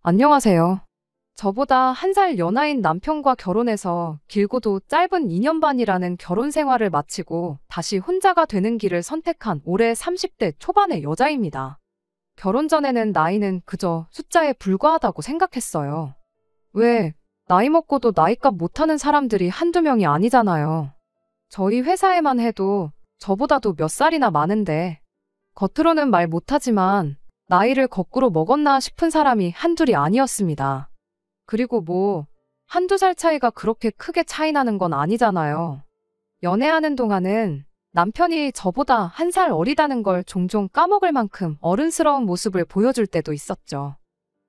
안녕하세요. 저보다 한 살 연하인 남편과 결혼해서 길고도 짧은 2년 반이라는 결혼 생활을 마치고 다시 혼자가 되는 길을 선택한 올해 30대 초반의 여자입니다. 결혼 전에는 나이는 그저 숫자에 불과하다고 생각했어요. 왜, 나이 먹고도 나이값 못하는 사람들이 한두 명이 아니잖아요. 저희 회사에만 해도 저보다도 몇 살이나 많은데, 겉으로는 말 못하지만 나이를 거꾸로 먹었나 싶은 사람이 한둘이 아니었습니다. 그리고 뭐, 한두 살 차이가 그렇게 크게 차이 나는 건 아니잖아요. 연애하는 동안은 남편이 저보다 한 살 어리다는 걸 종종 까먹을 만큼 어른스러운 모습을 보여줄 때도 있었죠.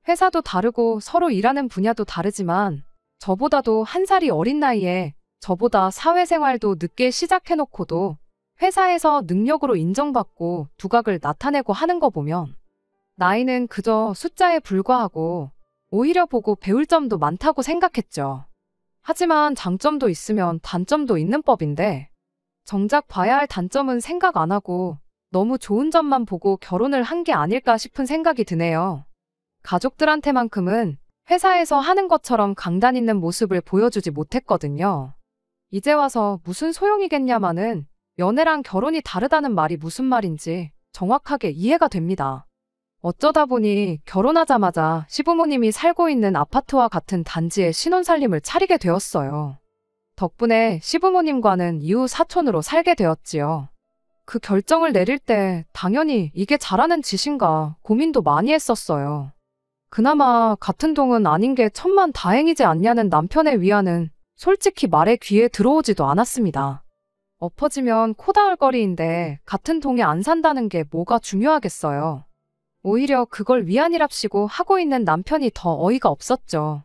회사도 다르고 서로 일하는 분야도 다르지만 저보다도 한 살이 어린 나이에 저보다 사회생활도 늦게 시작해놓고도 회사에서 능력으로 인정받고 두각을 나타내고 하는 거 보면 나이는 그저 숫자에 불과하고 오히려 보고 배울 점도 많다고 생각했죠. 하지만 장점도 있으면 단점도 있는 법인데 정작 봐야 할 단점은 생각 안 하고 너무 좋은 점만 보고 결혼을 한 게 아닐까 싶은 생각이 드네요. 가족들한테만큼은 회사에서 하는 것처럼 강단 있는 모습을 보여주지 못했거든요. 이제 와서 무슨 소용이겠냐마는 연애랑 결혼이 다르다는 말이 무슨 말인지 정확하게 이해가 됩니다. 어쩌다 보니 결혼하자마자 시부모님이 살고 있는 아파트와 같은 단지에 신혼살림을 차리게 되었어요. 덕분에 시부모님과는 이웃 사촌으로 살게 되었지요. 그 결정을 내릴 때 당연히 이게 잘하는 짓인가 고민도 많이 했었어요. 그나마 같은 동은 아닌 게 천만다행이지 않냐는 남편의 위안은 솔직히 말에 귀에 들어오지도 않았습니다. 엎어지면 코다을거리인데 같은 동에 안 산다는 게 뭐가 중요하겠어요. 오히려 그걸 위안이랍시고 하고 있는 남편이 더 어이가 없었죠.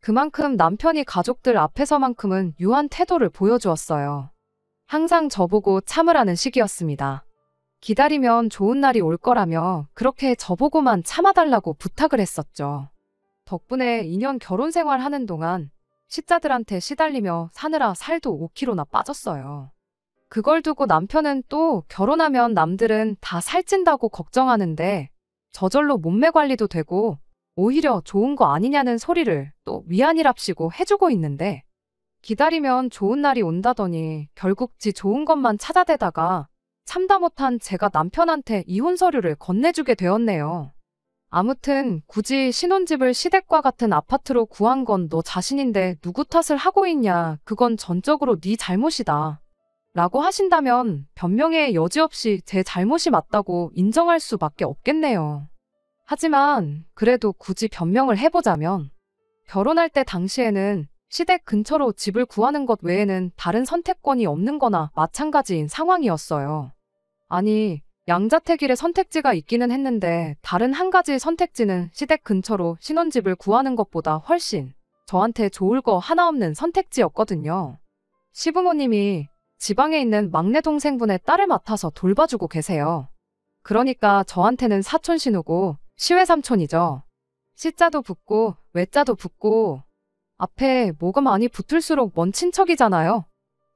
그만큼 남편이 가족들 앞에서만큼은 유한 태도를 보여주었어요. 항상 저보고 참으라는 식이었습니다. 기다리면 좋은 날이 올 거라며 그렇게 저보고만 참아달라고 부탁을 했었죠. 덕분에 2년 결혼 생활하는 동안 시자들한테 시달리며 사느라 살도 5kg나 빠졌어요. 그걸 두고 남편은 또 결혼하면 남들은 다 살찐다고 걱정하는데 저절로 몸매 관리도 되고 오히려 좋은 거 아니냐는 소리를 또 위안이랍시고 해주고 있는데 기다리면 좋은 날이 온다더니 결국 지 좋은 것만 찾아대다가 참다 못한 제가 남편한테 이혼 서류를 건네주게 되었네요. 아무튼 굳이 신혼집을 시댁과 같은 아파트로 구한 건 너 자신인데 누구 탓을 하고 있냐, 그건 전적으로 네 잘못이다 라고 하신다면 변명의 여지 없이 제 잘못이 맞다고 인정할 수밖에 없겠네요. 하지만 그래도 굳이 변명을 해보자면 결혼할 때 당시에는 시댁 근처로 집을 구하는 것 외에는 다른 선택권이 없는 거나 마찬가지인 상황이었어요. 아니, 양자택일의 선택지가 있기는 했는데 다른 한 가지 선택지는 시댁 근처로 신혼집을 구하는 것보다 훨씬 저한테 좋을 거 하나 없는 선택지였거든요. 시부모님이 지방에 있는 막내 동생분의 딸을 맡아서 돌봐주고 계세요. 그러니까 저한테는 사촌 신우고 시외삼촌이죠. 시자도 붙고 외자도 붙고 앞에 뭐가 많이 붙을수록 먼 친척이잖아요.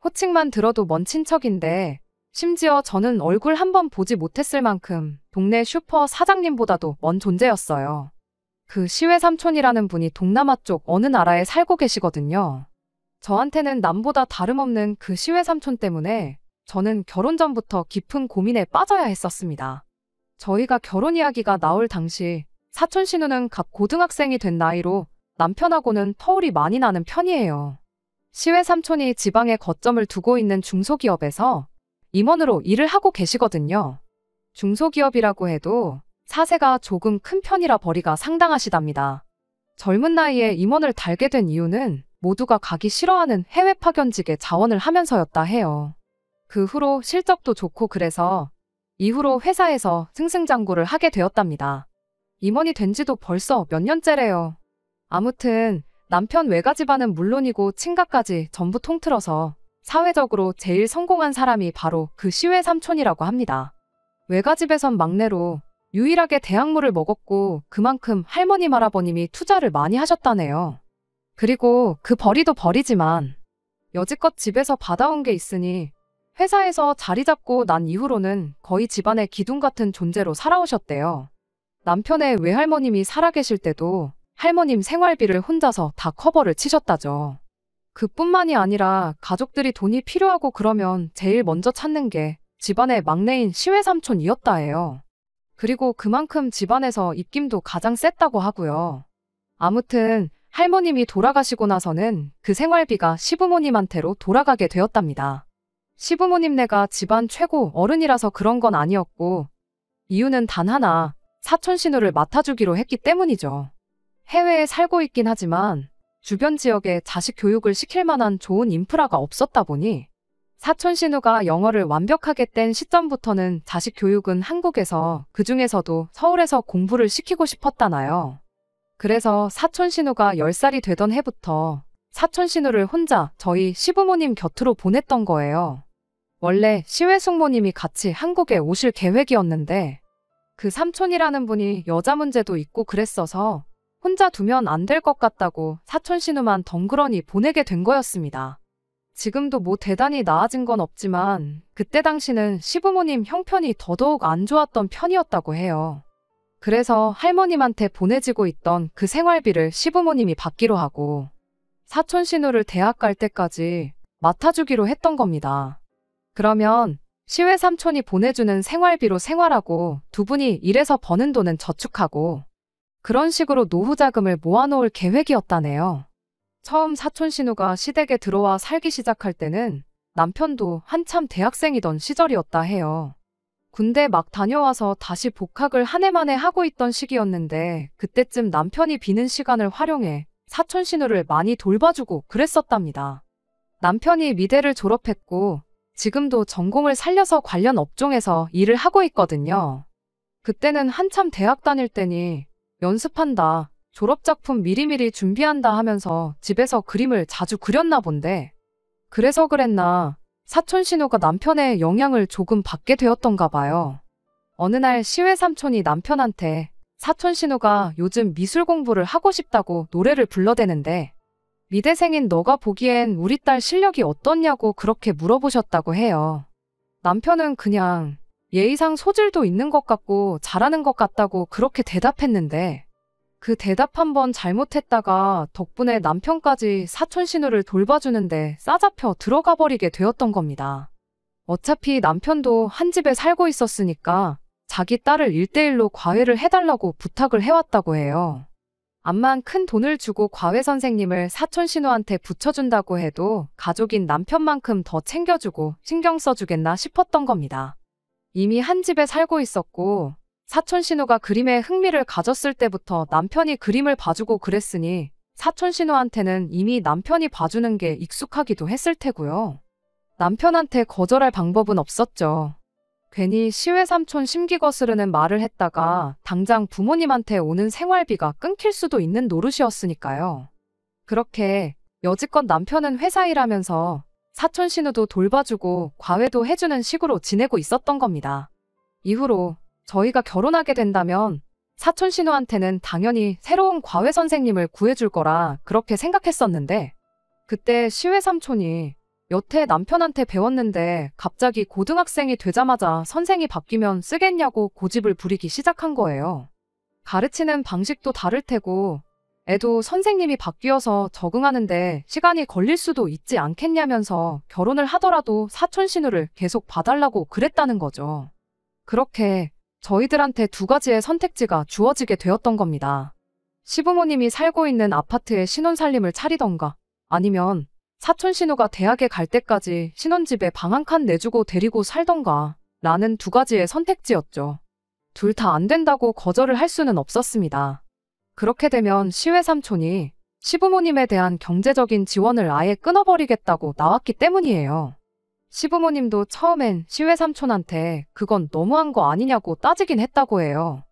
호칭만 들어도 먼 친척인데 심지어 저는 얼굴 한 번 보지 못했을 만큼 동네 슈퍼 사장님보다도 먼 존재였어요. 그 시외삼촌이라는 분이 동남아 쪽 어느 나라에 살고 계시거든요. 저한테는 남보다 다름없는 그 시외삼촌 때문에 저는 결혼 전부터 깊은 고민에 빠져야 했었습니다. 저희가 결혼 이야기가 나올 당시 사촌 신우는 갓 고등학생이 된 나이로 남편하고는 터울이 많이 나는 편이에요. 시외삼촌이 지방에 거점을 두고 있는 중소기업에서 임원으로 일을 하고 계시거든요. 중소기업이라고 해도 사세가 조금 큰 편이라 벌이가 상당하시답니다. 젊은 나이에 임원을 달게 된 이유는 모두가 가기 싫어하는 해외 파견직에 자원을 하면서였다 해요. 그 후로 실적도 좋고 그래서 이후로 회사에서 승승장구를 하게 되었답니다. 임원이 된 지도 벌써 몇 년째래요. 아무튼 남편 외가 집안은 물론이고 친가까지 전부 통틀어서 사회적으로 제일 성공한 사람이 바로 그 시외 삼촌이라고 합니다. 외가 집에선 막내로 유일하게 대학물을 먹었고 그만큼 할머니 할아버님이 투자를 많이 하셨다네요. 그리고 그 벌이도 벌이지만 여지껏 집에서 받아온 게 있으니 회사에서 자리 잡고 난 이후로는 거의 집안의 기둥 같은 존재로 살아오셨대요. 남편의 외할머님이 살아계실 때도 할머님 생활비를 혼자서 다 커버를 치셨다죠. 그뿐만이 아니라 가족들이 돈이 필요하고 그러면 제일 먼저 찾는 게 집안의 막내인 시외삼촌이었다 해요. 그리고 그만큼 집안에서 입김도 가장 셌다고 하고요. 아무튼 할머님이 돌아가시고 나서는 그 생활비가 시부모님한테로 돌아가게 되었답니다. 시부모님네가 집안 최고 어른이라서 그런 건 아니었고 이유는 단 하나, 사촌 시누를 맡아주기로 했기 때문이죠. 해외에 살고 있긴 하지만 주변 지역에 자식 교육을 시킬 만한 좋은 인프라가 없었다 보니 사촌 시누가 영어를 완벽하게 뗀 시점부터는 자식 교육은 한국에서 그중에서도 서울에서 공부를 시키고 싶었다나요. 그래서 사촌 시누가 10살이 되던 해부터 사촌 시누를 혼자 저희 시부모님 곁으로 보냈던 거예요. 원래 시외숙모님이 같이 한국에 오실 계획이었는데 그 삼촌이라는 분이 여자 문제도 있고 그랬어서 혼자 두면 안 될 것 같다고 사촌 시누만 덩그러니 보내게 된 거였습니다. 지금도 뭐 대단히 나아진 건 없지만 그때 당시는 시부모님 형편이 더더욱 안 좋았던 편이었다고 해요. 그래서 할머님한테 보내지고 있던 그 생활비를 시부모님이 받기로 하고 사촌 시누를 대학 갈 때까지 맡아주기로 했던 겁니다. 그러면 시외 삼촌이 보내주는 생활비로 생활하고 두 분이 일해서 버는 돈은 저축하고 그런 식으로 노후 자금을 모아놓을 계획이었다네요. 처음 사촌 시누가 시댁에 들어와 살기 시작할 때는 남편도 한참 대학생이던 시절이었다 해요. 군대 막 다녀와서 다시 복학을 한 해 만에 하고 있던 시기였는데 그때쯤 남편이 비는 시간을 활용해 사촌 시누를 많이 돌봐주고 그랬었답니다. 남편이 미대를 졸업했고 지금도 전공을 살려서 관련 업종에서 일을 하고 있거든요. 그때는 한참 대학 다닐 때니 연습한다, 졸업작품 미리미리 준비한다 하면서 집에서 그림을 자주 그렸나 본데 그래서 그랬나 사촌 시누가 남편의 영향을 조금 받게 되었던가 봐요. 어느 날 시외 삼촌이 남편한테 사촌 시누가 요즘 미술 공부를 하고 싶다고 노래를 불러대는데 미대생인 너가 보기엔 우리 딸 실력이 어떻냐고 그렇게 물어보셨다고 해요. 남편은 그냥 예의상 소질도 있는 것 같고 잘하는 것 같다고 그렇게 대답했는데 그 대답 한번 잘못했다가 덕분에 남편까지 사촌 시누를 돌봐주는데 싸잡혀 들어가 버리게 되었던 겁니다. 어차피 남편도 한 집에 살고 있었으니까 자기 딸을 1대1로 과외를 해달라고 부탁을 해왔다고 해요. 암만 큰 돈을 주고 과외 선생님을 사촌 시누한테 붙여준다고 해도 가족인 남편만큼 더 챙겨주고 신경 써주겠나 싶었던 겁니다. 이미 한 집에 살고 있었고 사촌 시누가 그림에 흥미를 가졌을 때부터 남편이 그림을 봐주고 그랬으니 사촌 시누한테는 이미 남편이 봐주는 게 익숙하기도 했을 테고요. 남편한테 거절할 방법은 없었죠. 괜히 시외 삼촌 심기 거스르는 말을 했다가 당장 부모님한테 오는 생활비가 끊길 수도 있는 노릇이었으니까요. 그렇게 여지껏 남편은 회사 일하면서 사촌 시누도 돌봐주고 과외도 해주는 식으로 지내고 있었던 겁니다. 이후로 저희가 결혼하게 된다면 사촌 시누한테는 당연히 새로운 과외 선생님을 구해줄 거라 그렇게 생각했었는데 그때 시외 삼촌이 여태 남편한테 배웠는데 갑자기 고등학생이 되자마자 선생이 바뀌면 쓰겠냐고 고집을 부리기 시작한 거예요. 가르치는 방식도 다를 테고 애도 선생님이 바뀌어서 적응하는데 시간이 걸릴 수도 있지 않겠냐면서 결혼을 하더라도 사촌 시누를 계속 봐달라고 그랬다는 거죠. 그렇게 저희들한테 두 가지의 선택지가 주어지게 되었던 겁니다. 시부모님이 살고 있는 아파트에 신혼살림을 차리던가 아니면 사촌 시누가 대학에 갈 때까지 신혼집에 방 한 칸 내주고 데리고 살던가 라는 두 가지의 선택지였죠. 둘 다 안 된다고 거절을 할 수는 없었습니다. 그렇게 되면 시외 삼촌이 시부모님에 대한 경제적인 지원을 아예 끊어버리겠다고 나왔기 때문이에요. 시부모님도 처음엔 시외 삼촌한테 그건 너무한 거 아니냐고 따지긴 했다고 해요.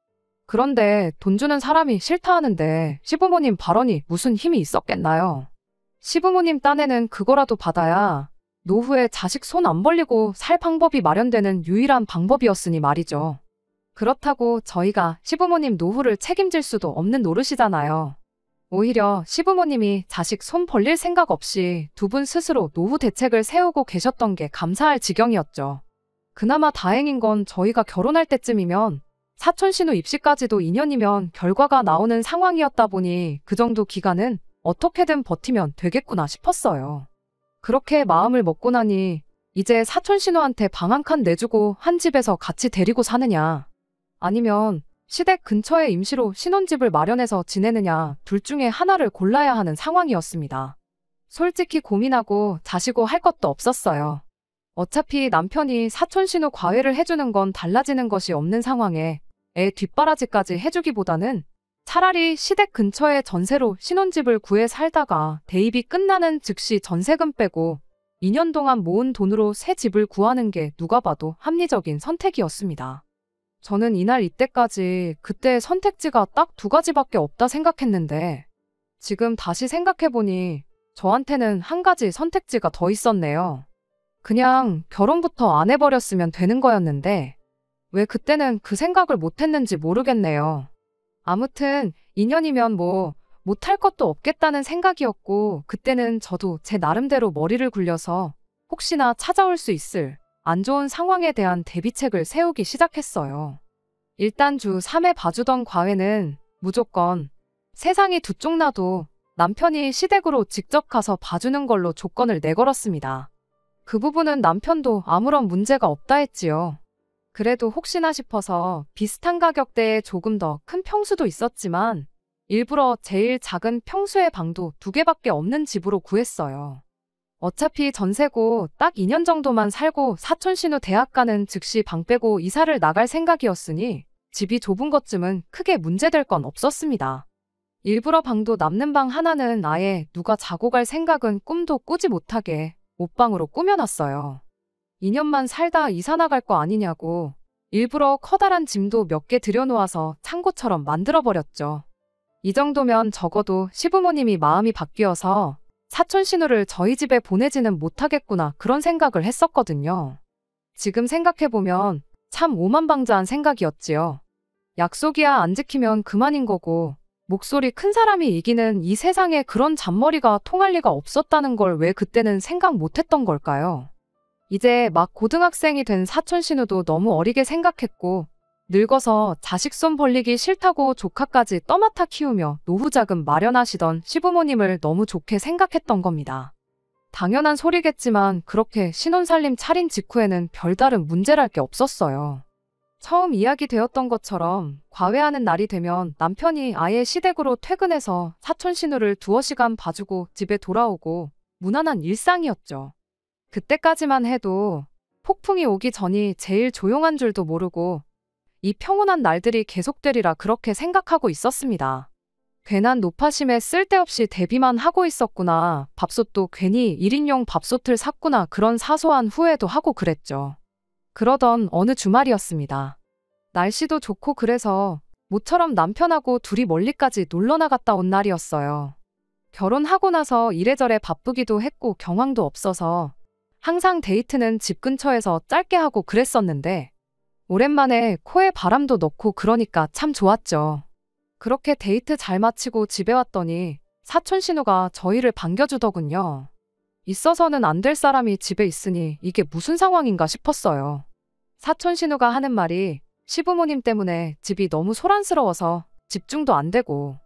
그런데 돈 주는 사람이 싫다 하는데 시부모님 발언이 무슨 힘이 있었겠나요? 시부모님 딴에는 그거라도 받아야 노후에 자식 손 안 벌리고 살 방법이 마련되는 유일한 방법이었으니 말이죠. 그렇다고 저희가 시부모님 노후를 책임질 수도 없는 노릇이잖아요. 오히려 시부모님이 자식 손 벌릴 생각 없이 두 분 스스로 노후 대책을 세우고 계셨던 게 감사할 지경이었죠. 그나마 다행인 건 저희가 결혼할 때쯤이면 사촌 신우 입시까지도 2년이면 결과가 나오는 상황이었다 보니 그 정도 기간은 어떻게든 버티면 되겠구나 싶었어요. 그렇게 마음을 먹고 나니 이제 사촌 신우한테 방 한 칸 내주고 한 집에서 같이 데리고 사느냐, 아니면 시댁 근처에 임시로 신혼집을 마련해서 지내느냐, 둘 중에 하나를 골라야 하는 상황이었습니다. 솔직히 고민하고 자시고 할 것도 없었어요. 어차피 남편이 사촌 신우 과외를 해주는 건 달라지는 것이 없는 상황에 애 뒷바라지까지 해주기보다는 차라리 시댁 근처에 전세로 신혼집을 구해 살다가 대입이 끝나는 즉시 전세금 빼고 2년 동안 모은 돈으로 새 집을 구하는 게 누가 봐도 합리적인 선택이었습니다. 저는 이날 이때까지 그때의 선택지가 딱 두 가지밖에 없다 생각했는데 지금 다시 생각해보니 저한테는 한 가지 선택지가 더 있었네요. 그냥 결혼부터 안 해버렸으면 되는 거였는데 왜 그때는 그 생각을 못했는지 모르겠네요. 아무튼 2년이면 뭐 못할 것도 없겠다는 생각이었고 그때는 저도 제 나름대로 머리를 굴려서 혹시나 찾아올 수 있을 안 좋은 상황에 대한 대비책을 세우기 시작했어요. 일단 주 3회 봐주던 과외는 무조건 세상이 두 쪽 나도 남편이 시댁으로 직접 가서 봐주는 걸로 조건을 내걸었습니다. 그 부분은 남편도 아무런 문제가 없다 했지요. 그래도 혹시나 싶어서 비슷한 가격대에 조금 더 큰 평수도 있었지만 일부러 제일 작은 평수의 방도 2개밖에 없는 집으로 구했어요. 어차피 전세고 딱 2년 정도만 살고 사촌 신우 대학 가는 즉시 방 빼고 이사를 나갈 생각이었으니 집이 좁은 것쯤은 크게 문제될 건 없었습니다. 일부러 방도 남는 방 하나는 아예 누가 자고 갈 생각은 꿈도 꾸지 못하게 옷방으로 꾸며놨어요. 2년만 살다 이사 나갈 거 아니냐고 일부러 커다란 짐도 몇 개 들여놓아서 창고처럼 만들어버렸죠. 이 정도면 적어도 시부모님이 마음이 바뀌어서 사촌 신우를 저희 집에 보내지는 못하겠구나 그런 생각을 했었거든요. 지금 생각해보면 참 오만방자한 생각이었지요. 약속이야 안 지키면 그만인 거고 목소리 큰 사람이 이기는 이 세상에 그런 잔머리가 통할 리가 없었다는 걸 왜 그때는 생각 못했던 걸까요? 이제 막 고등학생이 된 사촌 신우도 너무 어리게 생각했고 늙어서 자식 손 벌리기 싫다고 조카까지 떠맡아 키우며 노후 자금 마련하시던 시부모님을 너무 좋게 생각했던 겁니다. 당연한 소리겠지만 그렇게 신혼살림 차린 직후에는 별다른 문제랄 게 없었어요. 처음 이야기되었던 것처럼 과외하는 날이 되면 남편이 아예 시댁으로 퇴근해서 사촌 신우를 두어 시간 봐주고 집에 돌아오고 무난한 일상이었죠. 그때까지만 해도 폭풍이 오기 전이 제일 조용한 줄도 모르고 이 평온한 날들이 계속되리라 그렇게 생각하고 있었습니다. 괜한 노파심에 쓸데없이 대비만 하고 있었구나. 밥솥도 괜히 1인용 밥솥을 샀구나. 그런 사소한 후회도 하고 그랬죠. 그러던 어느 주말이었습니다. 날씨도 좋고 그래서 모처럼 남편하고 둘이 멀리까지 놀러 나갔다 온 날이었어요. 결혼하고 나서 이래저래 바쁘기도 했고 경황도 없어서 항상 데이트는 집 근처에서 짧게 하고 그랬었는데 오랜만에 코에 바람도 넣고 그러니까 참 좋았죠. 그렇게 데이트 잘 마치고 집에 왔더니 사촌 신우가 저희를 반겨주더군요. 있어서는 안 될 사람이 집에 있으니 이게 무슨 상황인가 싶었어요. 사촌 신우가 하는 말이 시부모님 때문에 집이 너무 소란스러워서 집중도 안 되고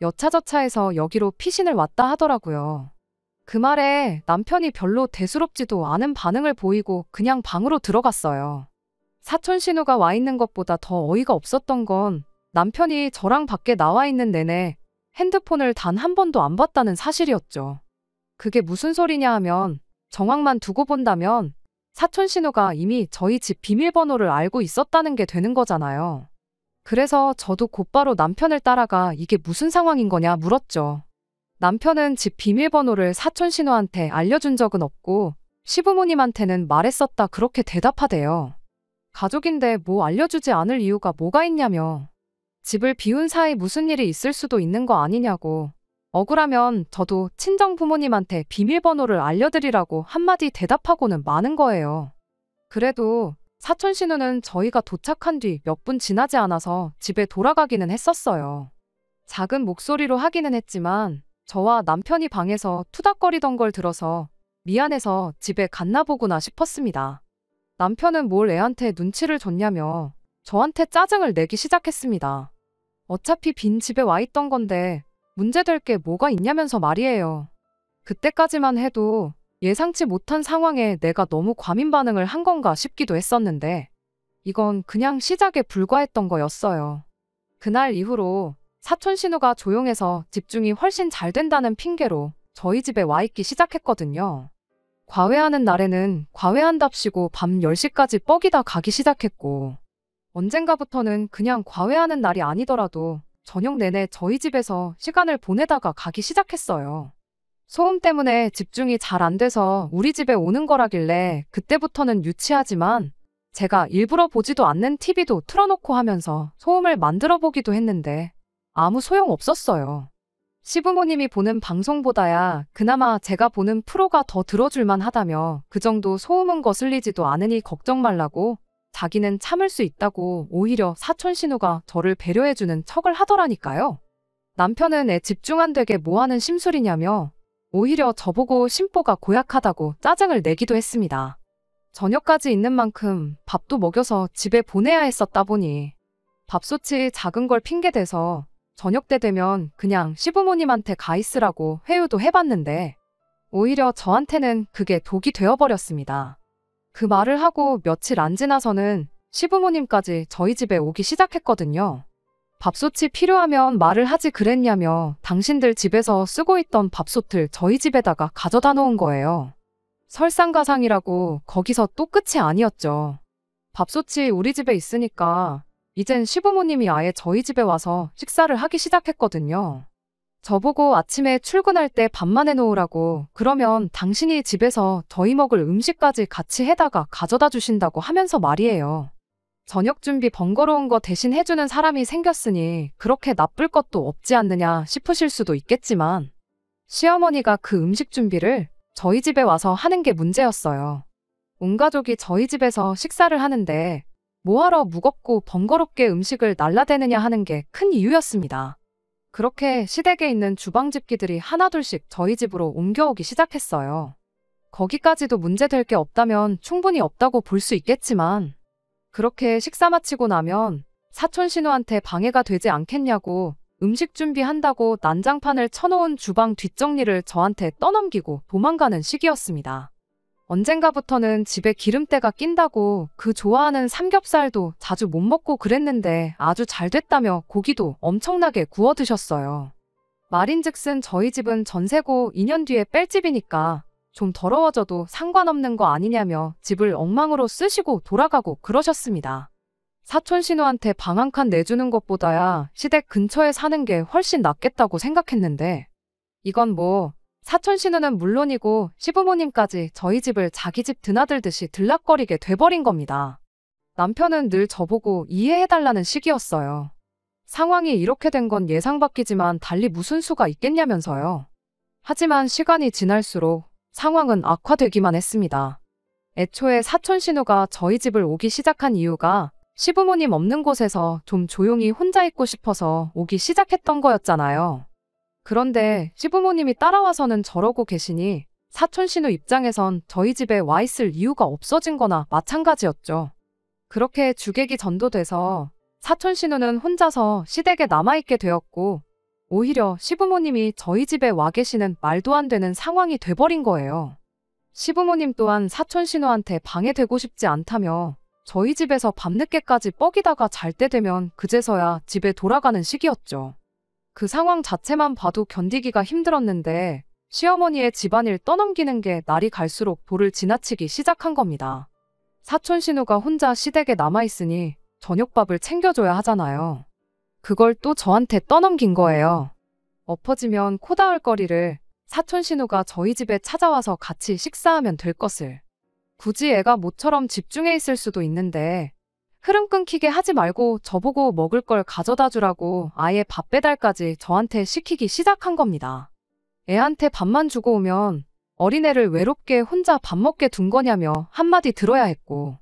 여차저차해서 여기로 피신을 왔다 하더라고요. 그 말에 남편이 별로 대수롭지도 않은 반응을 보이고 그냥 방으로 들어갔어요. 사촌 신우가 와 있는 것보다 더 어이가 없었던 건 남편이 저랑 밖에 나와 있는 내내 핸드폰을 단 한 번도 안 봤다는 사실이었죠. 그게 무슨 소리냐 하면 정황만 두고 본다면 사촌 신우가 이미 저희 집 비밀번호를 알고 있었다는 게 되는 거잖아요. 그래서 저도 곧바로 남편을 따라가 이게 무슨 상황인 거냐 물었죠. 남편은 집 비밀번호를 사촌 신우한테 알려준 적은 없고 시부모님한테는 말했었다 그렇게 대답하대요. 가족인데 뭐 알려주지 않을 이유가 뭐가 있냐며. 집을 비운 사이 무슨 일이 있을 수도 있는 거 아니냐고. 억울하면 저도 친정 부모님한테 비밀번호를 알려드리라고 한마디 대답하고는 마는 거예요. 그래도 사촌 신우는 저희가 도착한 뒤 몇 분 지나지 않아서 집에 돌아가기는 했었어요. 작은 목소리로 하기는 했지만 저와 남편이 방에서 투닥거리던 걸 들어서 미안해서 집에 갔나 보구나 싶었습니다. 남편은 뭘 애한테 눈치를 줬냐며 저한테 짜증을 내기 시작했습니다. 어차피 빈 집에 와 있던 건데 문제될 게 뭐가 있냐면서 말이에요. 그때까지만 해도 예상치 못한 상황에 내가 너무 과민 반응을 한 건가 싶기도 했었는데 이건 그냥 시작에 불과했던 거였어요. 그날 이후로 사촌 신우가 조용해서 집중이 훨씬 잘 된다는 핑계로 저희 집에 와 있기 시작했거든요. 과외하는 날에는 과외한답시고 밤 10시까지 뻐기다 가기 시작했고 언젠가부터는 그냥 과외하는 날이 아니더라도 저녁 내내 저희 집에서 시간을 보내다가 가기 시작했어요. 소음 때문에 집중이 잘 안 돼서 우리 집에 오는 거라길래 그때부터는 유치하지만 제가 일부러 보지도 않는 TV도 틀어놓고 하면서 소음을 만들어 보기도 했는데 아무 소용 없었어요. 시부모님이 보는 방송보다야 그나마 제가 보는 프로가 더 들어줄만 하다며 그 정도 소음은 거슬리지도 않으니 걱정 말라고 자기는 참을 수 있다고 오히려 사촌 신우가 저를 배려해주는 척을 하더라니까요. 남편은 애 집중 안 되게 뭐하는 심술이냐며 오히려 저보고 심보가 고약하다고 짜증을 내기도 했습니다. 저녁까지 있는 만큼 밥도 먹여서 집에 보내야 했었다 보니 밥솥이 작은 걸 핑계대서 저녁 때 되면 그냥 시부모님한테 가 있으라고 회유도 해봤는데 오히려 저한테는 그게 독이 되어버렸습니다. 그 말을 하고 며칠 안 지나서는 시부모님까지 저희 집에 오기 시작했거든요. 밥솥이 필요하면 말을 하지 그랬냐며 당신들 집에서 쓰고 있던 밥솥을 저희 집에다가 가져다 놓은 거예요. 설상가상이라고 거기서 또 끝이 아니었죠. 밥솥이 우리 집에 있으니까 이젠 시부모님이 아예 저희 집에 와서 식사를 하기 시작했거든요. 저보고 아침에 출근할 때 밥만 해놓으라고 그러면 당신이 집에서 저희 먹을 음식까지 같이 해다가 가져다 주신다고 하면서 말이에요. 저녁 준비 번거로운 거 대신 해주는 사람이 생겼으니 그렇게 나쁠 것도 없지 않느냐 싶으실 수도 있겠지만 시어머니가 그 음식 준비를 저희 집에 와서 하는 게 문제였어요. 온 가족이 저희 집에서 식사를 하는데 뭐하러 무겁고 번거롭게 음식을 날라대느냐 하는 게 큰 이유였습니다. 그렇게 시댁에 있는 주방집기들이 하나둘씩 저희 집으로 옮겨오기 시작했어요. 거기까지도 문제될 게 없다면 충분히 없다고 볼 수 있겠지만 그렇게 식사 마치고 나면 사촌 신우한테 방해가 되지 않겠냐고 음식 준비한다고 난장판을 쳐놓은 주방 뒷정리를 저한테 떠넘기고 도망가는 시기였습니다. 언젠가부터는 집에 기름때가 낀다고 그 좋아하는 삼겹살도 자주 못 먹고 그랬는데 아주 잘 됐다며 고기도 엄청나게 구워 드셨어요. 말인즉슨 저희 집은 전세고 2년 뒤에 뺄 집이니까 좀 더러워져도 상관없는 거 아니냐며 집을 엉망으로 쓰시고 돌아가고 그러셨습니다. 사촌 신우한테 방 한 칸 내주는 것보다야 시댁 근처에 사는 게 훨씬 낫겠다고 생각했는데 이건 뭐 사촌 신우는 물론이고 시부모님까지 저희 집을 자기 집 드나들듯이 들락거리게 돼버린 겁니다. 남편은 늘 저보고 이해해달라는 식이었어요. 상황이 이렇게 된 건 예상 밖이지만 달리 무슨 수가 있겠냐면서요. 하지만 시간이 지날수록 상황은 악화되기만 했습니다. 애초에 사촌 신우가 저희 집을 오기 시작한 이유가 시부모님 없는 곳에서 좀 조용히 혼자 있고 싶어서 오기 시작했던 거였잖아요. 그런데 시부모님이 따라와서는 저러고 계시니 사촌 신우 입장에선 저희 집에 와 있을 이유가 없어진 거나 마찬가지였죠. 그렇게 주객이 전도돼서 사촌 신우는 혼자서 시댁에 남아있게 되었고 오히려 시부모님이 저희 집에 와 계시는 말도 안 되는 상황이 돼버린 거예요. 시부모님 또한 사촌 신우한테 방해되고 싶지 않다며 저희 집에서 밤늦게까지 뻐기다가 잘 때 되면 그제서야 집에 돌아가는 시기였죠. 그 상황 자체만 봐도 견디기가 힘들었는데 시어머니의 집안일 떠넘기는 게 날이 갈수록 도를 지나치기 시작한 겁니다. 사촌 신우가 혼자 시댁에 남아있으니 저녁밥을 챙겨줘야 하잖아요. 그걸 또 저한테 떠넘긴 거예요. 엎어지면 코 닿을 거리를 사촌 신우가 저희 집에 찾아와서 같이 식사하면 될 것을. 굳이 애가 모처럼 집중해 있을 수도 있는데 흐름 끊기게 하지 말고 저보고 먹을 걸 가져다 주라고 아예 밥 배달까지 저한테 시키기 시작한 겁니다. 애한테 밥만 주고 오면 어린애를 외롭게 혼자 밥 먹게 둔 거냐며 한마디 들어야 했고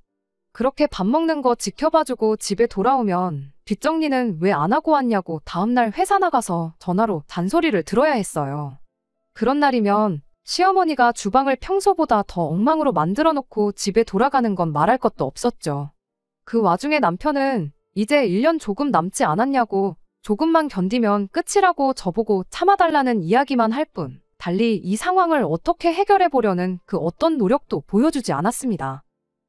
그렇게 밥 먹는 거 지켜봐주고 집에 돌아오면 뒷정리는 왜 안 하고 왔냐고 다음날 회사 나가서 전화로 잔소리를 들어야 했어요. 그런 날이면 시어머니가 주방을 평소보다 더 엉망으로 만들어 놓고 집에 돌아가는 건 말할 것도 없었죠. 그 와중에 남편은 이제 1년 조금 남지 않았냐고, 조금만 견디면 끝이라고 저보고 참아달라는 이야기만 할 뿐, 달리 이 상황을 어떻게 해결해 보려는 그 어떤 노력도 보여주지 않았습니다.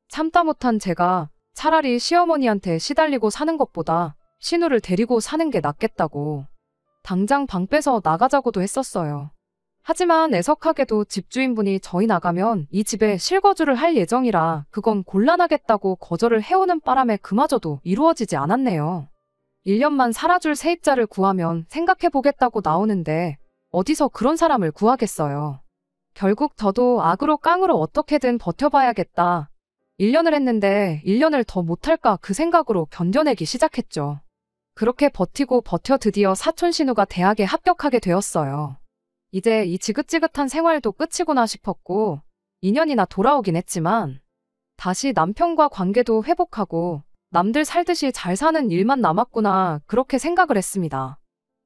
참다 못한 제가 차라리 시어머니한테 시달리고 사는 것보다 신우를 데리고 사는 게 낫겠다고 당장 방 빼서 나가자고도 했었어요. 하지만 애석하게도 집주인분이 저희 나가면 이 집에 실거주를 할 예정이라 그건 곤란하겠다고 거절을 해오는 바람에 그마저도 이루어지지 않았네요. 1년만 살아줄 세입자를 구하면 생각해보겠다고 나오는데 어디서 그런 사람을 구하겠어요. 결국 저도 악으로 깡으로 어떻게든 버텨봐야겠다. 1년을 했는데 1년을 더 못할까 그 생각으로 견뎌내기 시작했죠. 그렇게 버티고 버텨 드디어 사촌 신우가 대학에 합격하게 되었어요. 이제 이 지긋지긋한 생활도 끝이구나 싶었고 2년이나 돌아오긴 했지만 다시 남편과 관계도 회복하고 남들 살듯이 잘 사는 일만 남았구나 그렇게 생각을 했습니다.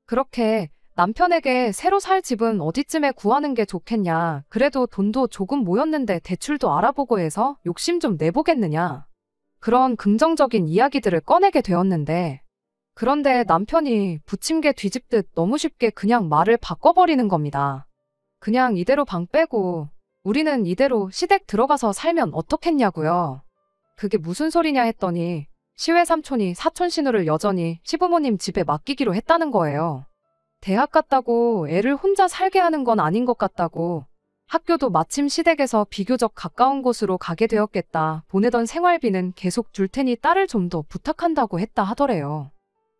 그렇게 남편에게 새로 살 집은 어디쯤에 구하는 게 좋겠냐, 그래도 돈도 조금 모였는데 대출도 알아보고 해서 욕심 좀 내보겠느냐, 그런 긍정적인 이야기들을 꺼내게 되었는데 그런데 남편이 부침개 뒤집듯 너무 쉽게 그냥 말을 바꿔버리는 겁니다. 그냥 이대로 방 빼고 우리는 이대로 시댁 들어가서 살면 어떻겠냐고요. 그게 무슨 소리냐 했더니 시외 삼촌이 사촌 신우를 여전히 시부모님 집에 맡기기로 했다는 거예요. 대학 갔다고 애를 혼자 살게 하는 건 아닌 것 같다고, 학교도 마침 시댁에서 비교적 가까운 곳으로 가게 되었겠다, 보내던 생활비는 계속 줄 테니 딸을 좀 더 부탁한다고 했다 하더래요.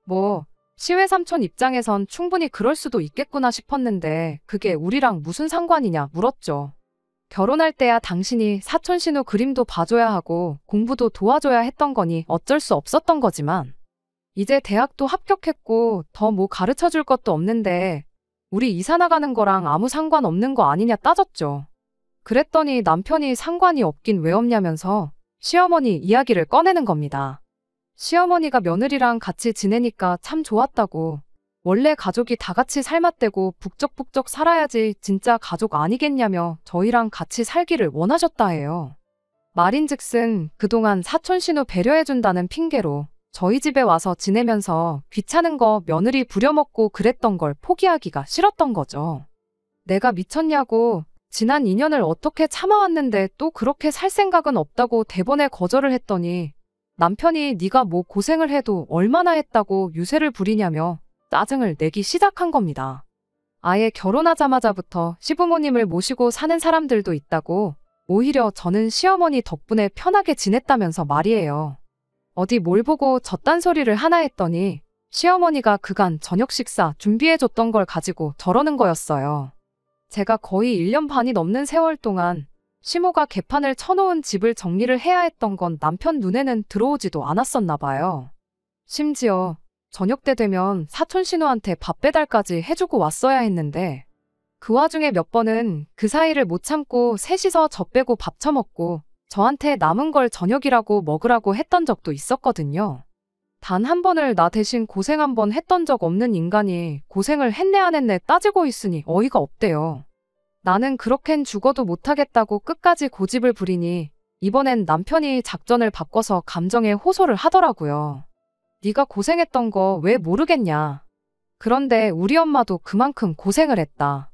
뭐 시외 삼촌 입장에선 충분히 그럴 수도 있겠구나 싶었는데 그게 우리랑 무슨 상관이냐 물었죠. 결혼할 때야 당신이 사촌 신우 그림도 봐줘야 하고 공부도 도와줘야 했던 거니 어쩔 수 없었던 거지만 이제 대학도 합격했고 더 뭐 가르쳐줄 것도 없는데 우리 이사 나가는 거랑 아무 상관없는 거 아니냐 따졌죠. 그랬더니 남편이 상관이 없긴 왜 없냐면서 시어머니 이야기를 꺼내는 겁니다. 시어머니가 며느리랑 같이 지내니까 참 좋았다고, 원래 가족이 다 같이 살맛대고 북적북적 살아야지 진짜 가족 아니겠냐며 저희랑 같이 살기를 원하셨다 해요. 말인즉슨 그동안 사촌 신우 배려해준다는 핑계로 저희 집에 와서 지내면서 귀찮은 거 며느리 부려먹고 그랬던 걸 포기하기가 싫었던 거죠. 내가 미쳤냐고, 지난 2년을 어떻게 참아왔는데 또 그렇게 살 생각은 없다고 대번에 거절을 했더니 남편이 네가 뭐 고생을 해도 얼마나 했다고 유세를 부리냐며 짜증을 내기 시작한 겁니다. 아예 결혼하자마자부터 시부모님을 모시고 사는 사람들도 있다고, 오히려 저는 시어머니 덕분에 편하게 지냈다면서 말이에요. 어디 뭘 보고 저딴 소리를 하나 했더니 시어머니가 그간 저녁 식사 준비해줬던 걸 가지고 저러는 거였어요. 제가 거의 1년 반이 넘는 세월 동안 시모가 개판을 쳐놓은 집을 정리를 해야 했던 건 남편 눈에는 들어오지도 않았었나 봐요. 심지어 저녁 때 되면 사촌 신우한테 밥 배달까지 해주고 왔어야 했는데 그 와중에 몇 번은 그 사이를 못 참고 셋이서 저 빼고 밥 처먹고 저한테 남은 걸 저녁이라고 먹으라고 했던 적도 있었거든요. 단 한 번을 나 대신 고생 한 번 했던 적 없는 인간이 고생을 했네 안 했네 따지고 있으니 어이가 없대요. 나는 그렇겐 죽어도 못하겠다고 끝까지 고집을 부리니 이번엔 남편이 작전을 바꿔서 감정에 호소를 하더라고요. 네가 고생했던 거 왜 모르겠냐. 그런데 우리 엄마도 그만큼 고생을 했다.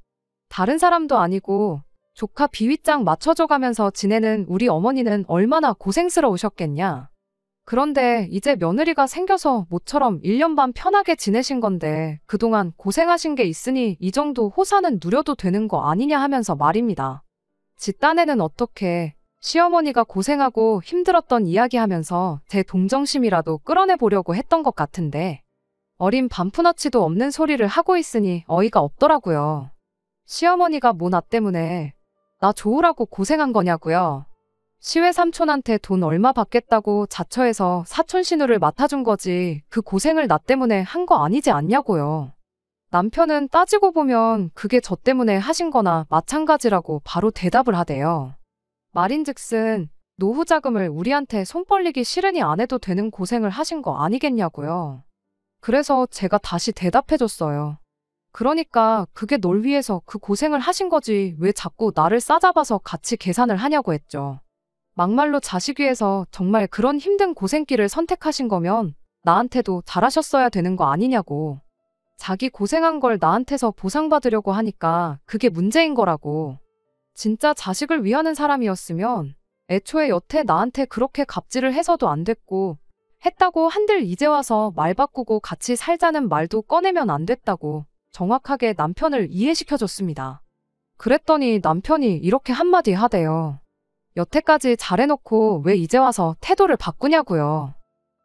다른 사람도 아니고 조카 비위장 맞춰줘가면서 지내는 우리 어머니는 얼마나 고생스러우셨겠냐. 그런데 이제 며느리가 생겨서 모처럼 1년 반 편하게 지내신 건데 그동안 고생하신 게 있으니 이 정도 호사는 누려도 되는 거 아니냐 하면서 말입니다. 지 딴에는 어떻게 시어머니가 고생하고 힘들었던 이야기하면서 제 동정심이라도 끌어내보려고 했던 것 같은데 어린 반푼어치도 없는 소리를 하고 있으니 어이가 없더라고요. 시어머니가 뭐 나 때문에 나 좋으라고 고생한 거냐고요. 시외 삼촌한테 돈 얼마 받겠다고 자처해서 사촌 신우를 맡아준 거지 그 고생을 나 때문에 한 거 아니지 않냐고요. 남편은 따지고 보면 그게 저 때문에 하신 거나 마찬가지라고 바로 대답을 하대요. 말인즉슨 노후 자금을 우리한테 손 벌리기 싫으니 안 해도 되는 고생을 하신 거 아니겠냐고요. 그래서 제가 다시 대답해줬어요. 그러니까 그게 널 위해서 그 고생을 하신 거지 왜 자꾸 나를 싸잡아서 같이 계산을 하냐고 했죠. 막말로 자식 위해서 정말 그런 힘든 고생길을 선택하신 거면 나한테도 잘하셨어야 되는 거 아니냐고. 자기 고생한 걸 나한테서 보상받으려고 하니까 그게 문제인 거라고. 진짜 자식을 위하는 사람이었으면 애초에 여태 나한테 그렇게 갑질을 해서도 안 됐고, 했다고 한들 이제 와서 말 바꾸고 같이 살자는 말도 꺼내면 안 됐다고 정확하게 남편을 이해시켜줬습니다. 그랬더니 남편이 이렇게 한마디 하대요. 여태까지 잘해놓고 왜 이제 와서 태도를 바꾸냐고요.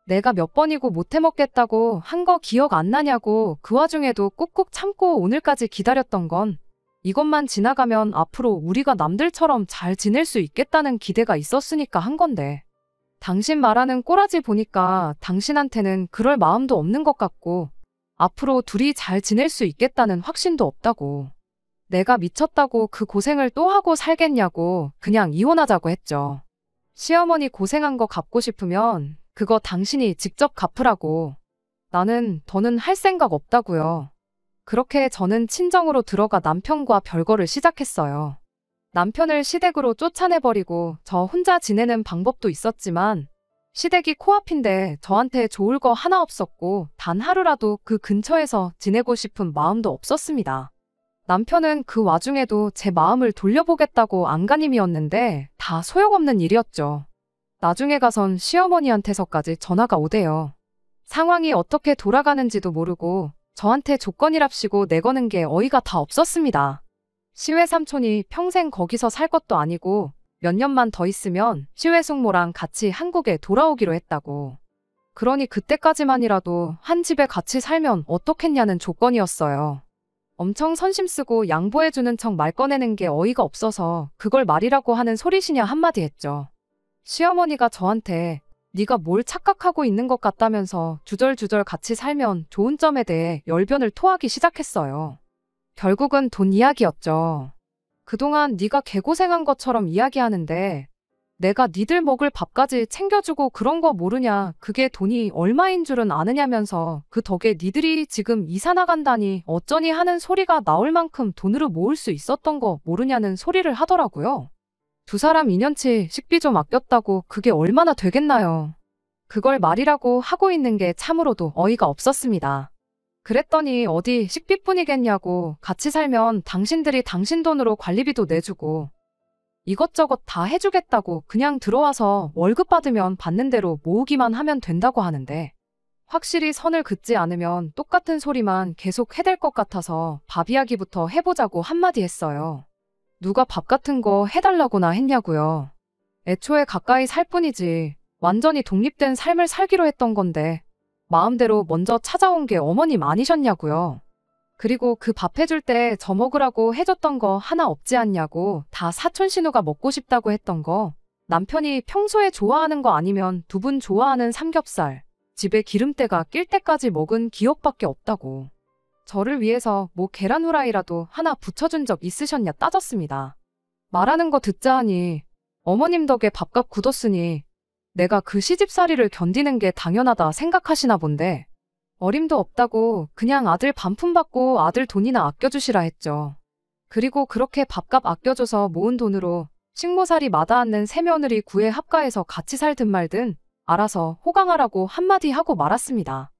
내가 몇 번이고 못해먹겠다고 한 거 기억 안 나냐고. 그 와중에도 꾹꾹 참고 오늘까지 기다렸던 건 이것만 지나가면 앞으로 우리가 남들처럼 잘 지낼 수 있겠다는 기대가 있었으니까 한 건데. 당신 말하는 꼬라지 보니까 당신한테는 그럴 마음도 없는 것 같고 앞으로 둘이 잘 지낼 수 있겠다는 확신도 없다고. 내가 미쳤다고 그 고생을 또 하고 살겠냐고 그냥 이혼하자고 했죠. 시어머니 고생한 거 갚고 싶으면 그거 당신이 직접 갚으라고. 나는 더는 할 생각 없다고요. 그렇게 저는 친정으로 들어가 남편과 별거를 시작했어요. 남편을 시댁으로 쫓아내버리고 저 혼자 지내는 방법도 있었지만 시댁이 코앞인데 저한테 좋을 거 하나 없었고 단 하루라도 그 근처에서 지내고 싶은 마음도 없었습니다. 남편은 그 와중에도 제 마음을 돌려보겠다고 안간힘이었는데 다 소용없는 일이었죠. 나중에 가선 시어머니한테서까지 전화가 오대요. 상황이 어떻게 돌아가는지도 모르고 저한테 조건이랍시고 내거는 게 어이가 다 없었습니다. 시외삼촌이 평생 거기서 살 것도 아니고 몇 년만 더 있으면 시외숙모랑 같이 한국에 돌아오기로 했다고. 그러니 그때까지만이라도 한 집에 같이 살면 어떻겠냐는 조건이었어요. 엄청 선심 쓰고 양보해주는 척 말 꺼내는 게 어이가 없어서 그걸 말이라고 하는 소리시냐 한마디 했죠. 시어머니가 저한테 네가 뭘 착각하고 있는 것 같다면서 주절주절 같이 살면 좋은 점에 대해 열변을 토하기 시작했어요. 결국은 돈 이야기였죠. 그동안 네가 개고생한 것처럼 이야기하는데 내가 니들 먹을 밥까지 챙겨주고 그런 거 모르냐. 그게 돈이 얼마인 줄은 아느냐면서 그 덕에 니들이 지금 이사 나간다니 어쩌니 하는 소리가 나올 만큼 돈으로 모을 수 있었던 거 모르냐는 소리를 하더라고요. 두 사람 2년치 식비 좀 아꼈다고 그게 얼마나 되겠나요. 그걸 말이라고 하고 있는 게 참으로도 어이가 없었습니다. 그랬더니 어디 식비뿐이겠냐고. 같이 살면 당신들이 당신 돈으로 관리비도 내주고 이것저것 다 해주겠다고 그냥 들어와서 월급 받으면 받는 대로 모으기만 하면 된다고 하는데 확실히 선을 긋지 않으면 똑같은 소리만 계속 해댈 것 같아서 밥 이야기부터 해보자고 한마디 했어요. 누가 밥 같은 거 해달라고나 했냐고요. 애초에 가까이 살 뿐이지 완전히 독립된 삶을 살기로 했던 건데 마음대로 먼저 찾아온 게 어머님 아니셨냐고요. 그리고 그 밥 해줄 때 저 먹으라고 해줬던 거 하나 없지 않냐고. 다 사촌 신우가 먹고 싶다고 했던 거. 남편이 평소에 좋아하는 거 아니면 두 분 좋아하는 삼겹살, 집에 기름때가 낄 때까지 먹은 기억밖에 없다고. 저를 위해서 뭐 계란 후라이라도 하나 붙여준 적 있으셨냐 따졌습니다. 말하는 거 듣자 하니 어머님 덕에 밥값 굳었으니 내가 그 시집살이를 견디는 게 당연하다 생각하시나 본데 어림도 없다고 그냥 아들 반품 받고 아들 돈이나 아껴주시라 했죠. 그리고 그렇게 밥값 아껴줘서 모은 돈으로 식모살이 마다않는 새며느리 구애 합가해서 같이 살든 말든 알아서 호강하라고 한마디 하고 말았습니다.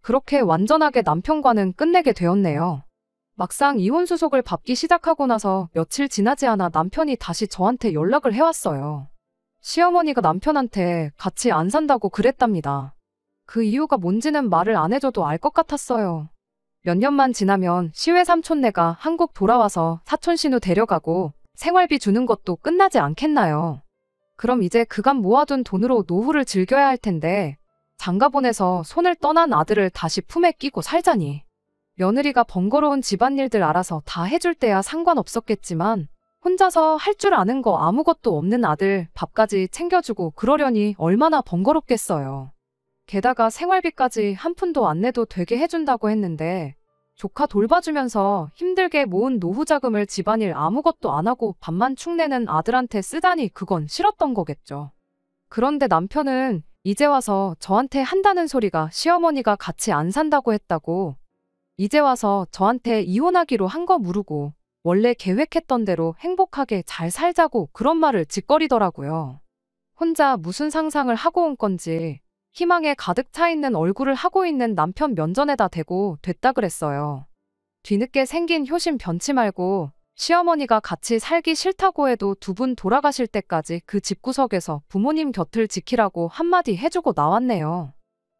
그렇게 완전하게 남편과는 끝내게 되었네요. 막상 이혼수속을 받기 시작하고 나서 며칠 지나지 않아 남편이 다시 저한테 연락을 해왔어요. 시어머니가 남편한테 같이 안 산다고 그랬답니다. 그 이유가 뭔지는 말을 안 해줘도 알 것 같았어요. 몇 년만 지나면 시외삼촌네가 한국 돌아와서 사촌신우 데려가고 생활비 주는 것도 끝나지 않겠나요? 그럼 이제 그간 모아둔 돈으로 노후를 즐겨야 할 텐데 장가 보내서 손을 떠난 아들을 다시 품에 끼고 살자니. 며느리가 번거로운 집안일들 알아서 다 해줄 때야 상관없었겠지만 혼자서 할 줄 아는 거 아무것도 없는 아들 밥까지 챙겨주고 그러려니 얼마나 번거롭겠어요. 게다가 생활비까지 한 푼도 안 내도 되게 해준다고 했는데 조카 돌봐주면서 힘들게 모은 노후 자금을 집안일 아무것도 안 하고 밥만 축내는 아들한테 쓰다니 그건 싫었던 거겠죠. 그런데 남편은 이제 와서 저한테 한다는 소리가 시어머니가 같이 안 산다고 했다고, 이제 와서 저한테 이혼하기로 한 거 모르고 원래 계획했던 대로 행복하게 잘 살자고 그런 말을 짓거리더라고요. 혼자 무슨 상상을 하고 온 건지 희망에 가득 차 있는 얼굴을 하고 있는 남편 면전에다 대고 됐다 그랬어요. 뒤늦게 생긴 효심 변치 말고 시어머니가 같이 살기 싫다고 해도 두 분 돌아가실 때까지 그 집구석에서 부모님 곁을 지키라고 한마디 해주고 나왔네요.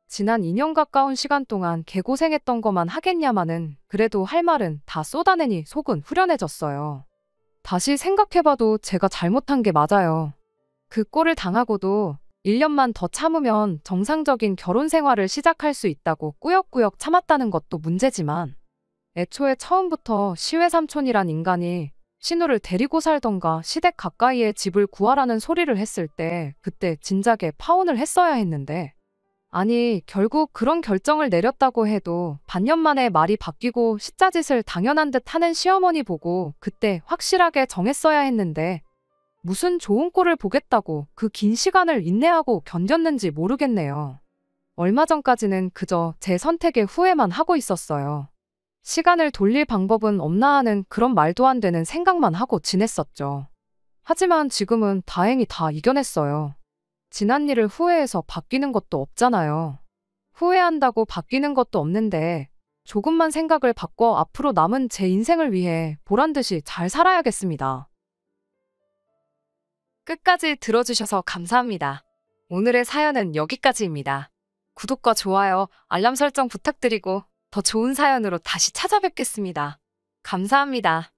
지난 2년 가까운 시간 동안 개고생했던 것만 하겠냐마는 그래도 할 말은 다 쏟아내니 속은 후련해졌어요. 다시 생각해봐도 제가 잘못한 게 맞아요. 그 꼴을 당하고도 1년만 더 참으면 정상적인 결혼 생활을 시작할 수 있다고 꾸역꾸역 참았다는 것도 문제지만 애초에 처음부터 시외삼촌이란 인간이 신우를 데리고 살던가 시댁 가까이에 집을 구하라는 소리를 했을 때 그때 진작에 파혼을 했어야 했는데 아니 결국 그런 결정을 내렸다고 해도 반년 만에 말이 바뀌고 시짜짓을 당연한 듯 하는 시어머니 보고 그때 확실하게 정했어야 했는데 무슨 좋은 꼴을 보겠다고 그 긴 시간을 인내하고 견뎠는지 모르겠네요. 얼마 전까지는 그저 제 선택에 후회만 하고 있었어요. 시간을 돌릴 방법은 없나 하는 그런 말도 안 되는 생각만 하고 지냈었죠. 하지만 지금은 다행히 다 이겨냈어요. 지난 일을 후회해서 바뀌는 것도 없잖아요. 후회한다고 바뀌는 것도 없는데 조금만 생각을 바꿔 앞으로 남은 제 인생을 위해 보란듯이 잘 살아야겠습니다. 끝까지 들어주셔서 감사합니다. 오늘의 사연은 여기까지입니다. 구독과 좋아요, 알람 설정 부탁드리고 더 좋은 사연으로 다시 찾아뵙겠습니다. 감사합니다.